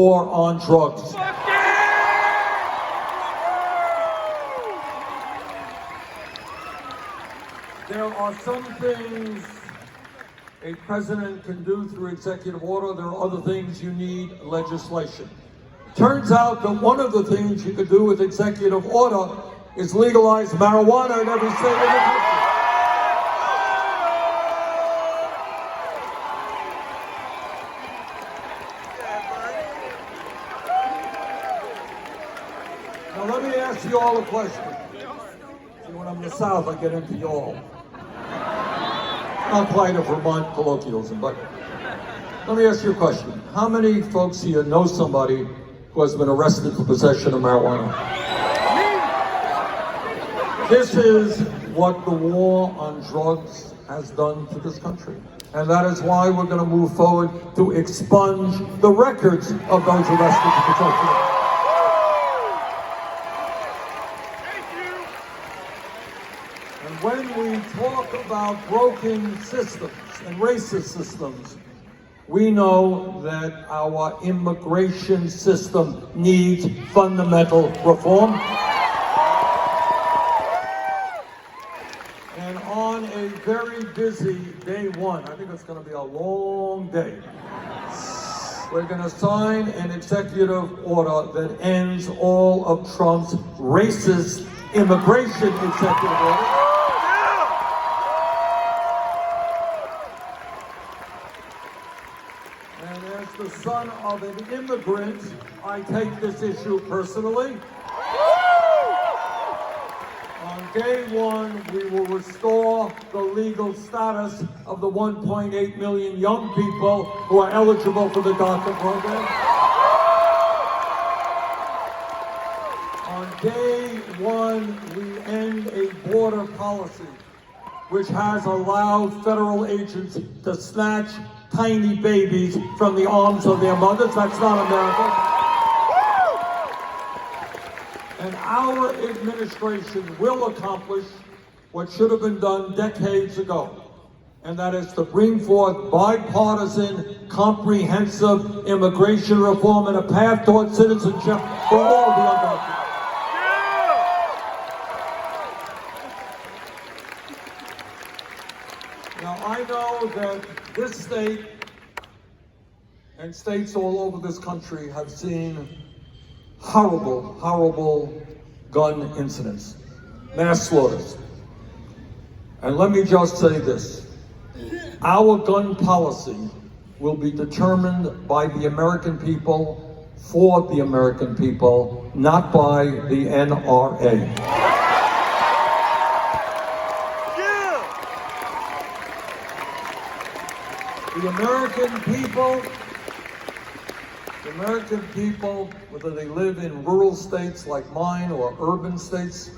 war on drugs. There are some things a president can do through executive order. There are other things you need legislation. Turns out that one of the things you could do with executive order is legalize marijuana in every state in the country. Now let me ask you all a question. See, when I'm in the South, I get into y'all. Not quite a Vermont colloquialism, but let me ask you a question. How many folks here know somebody who has been arrested for possession of marijuana? This is what the war on drugs has done to this country. And that is why we're going to move forward to expunge the records of those arrested for possession of marijuana. When we talk about broken systems and racist systems, we know that our immigration system needs fundamental reform. And on a very busy day one, I think it's going to be a long day, we're going to sign an executive order that ends all of Trump's racist immigration executive order. And as the son of an immigrant, I take this issue personally. On day one, we will restore the legal status of the 1.8 million young people who are eligible for the DACA program. On day one, we end a border policy which has allowed federal agents to snatch tiny babies from the arms of their mothers. That's not America. And our administration will accomplish what should have been done decades ago, and that is to bring forth bipartisan, comprehensive immigration reform and a path toward citizenship for all the undocumented. Now, I know that this state and states all over this country have seen horrible, horrible gun incidents, mass slaughters. And let me just say this. Our gun policy will be determined by the American people, for the American people, not by the NRA. The American people, whether they live in rural states like mine or urban states,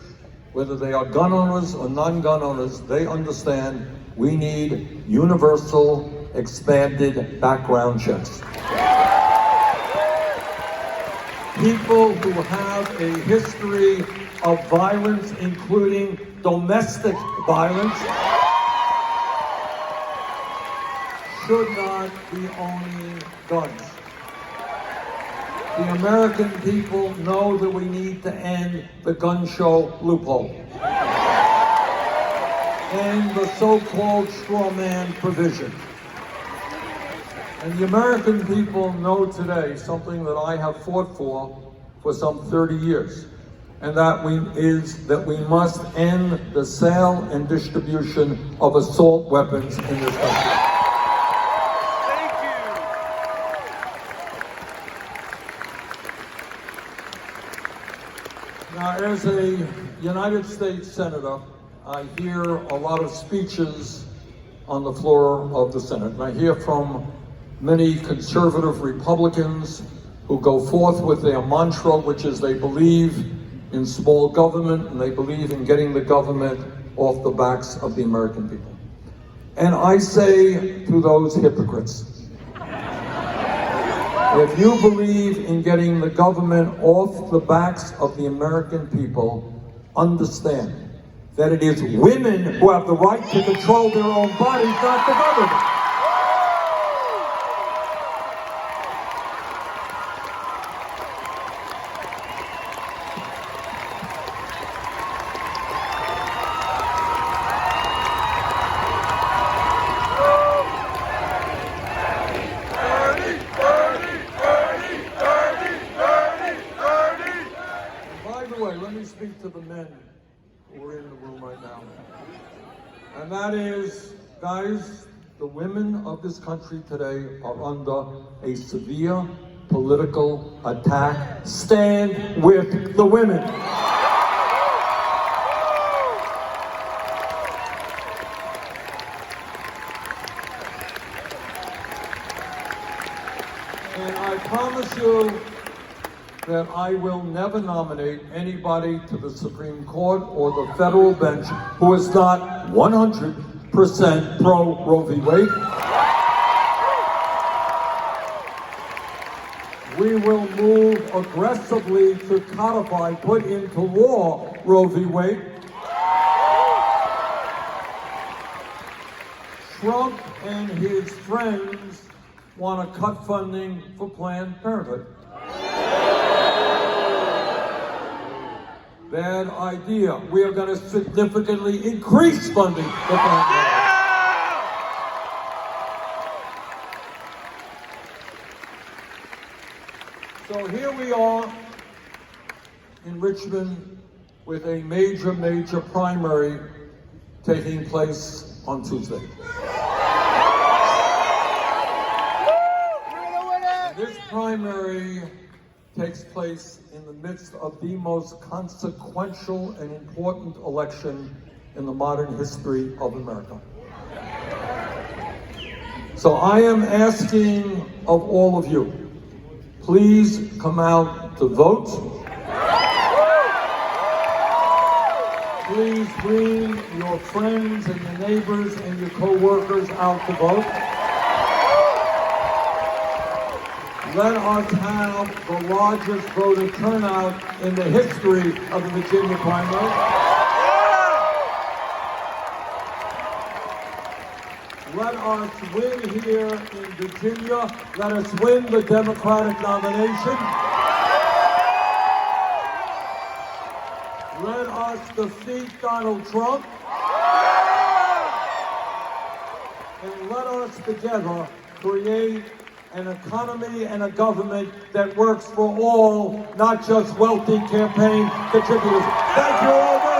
whether they are gun owners or non-gun owners, they understand we need universal, expanded background checks. People who have a history of violence, including domestic violence, should not be owning guns. The American people know that we need to end the gun show loophole and the so-called straw man provision. And the American people know today something that I have fought for some 30 years, and that we must end the sale and distribution of assault weapons in this country. Now, as a United States Senator, I hear a lot of speeches on the floor of the Senate. And I hear from many conservative Republicans who go forth with their mantra, which is they believe in small government and they believe in getting the government off the backs of the American people. And I say to those hypocrites, if you believe in getting the government off the backs of the American people, understand that it is women who have the right to control their own bodies, not the government. to the men who are in the room right now. And that is, guys, the women of this country today are under a severe political attack. Stand with the women. And I promise you that I will never nominate anybody to the Supreme Court or the federal bench who is not 100% pro Roe v. Wade. We will move aggressively to codify, put into law Roe v. Wade. Trump and his friends want to cut funding for Planned Parenthood. Bad idea. We are going to significantly increase funding for Planned Parenthood. So here we are in Richmond with a major primary taking place on Tuesday. This primary takes place in the midst of the most consequential and important election in the modern history of America. So I am asking of all of you, please come out to vote. Please bring your friends and your neighbors and your co-workers out to vote. Let us have the largest voter turnout in the history of the Virginia primary. Let us win here in Virginia. Let us win the Democratic nomination. Let us defeat Donald Trump. And let us together create an economy and a government that works for all, not just wealthy campaign contributors. Thank you all very much.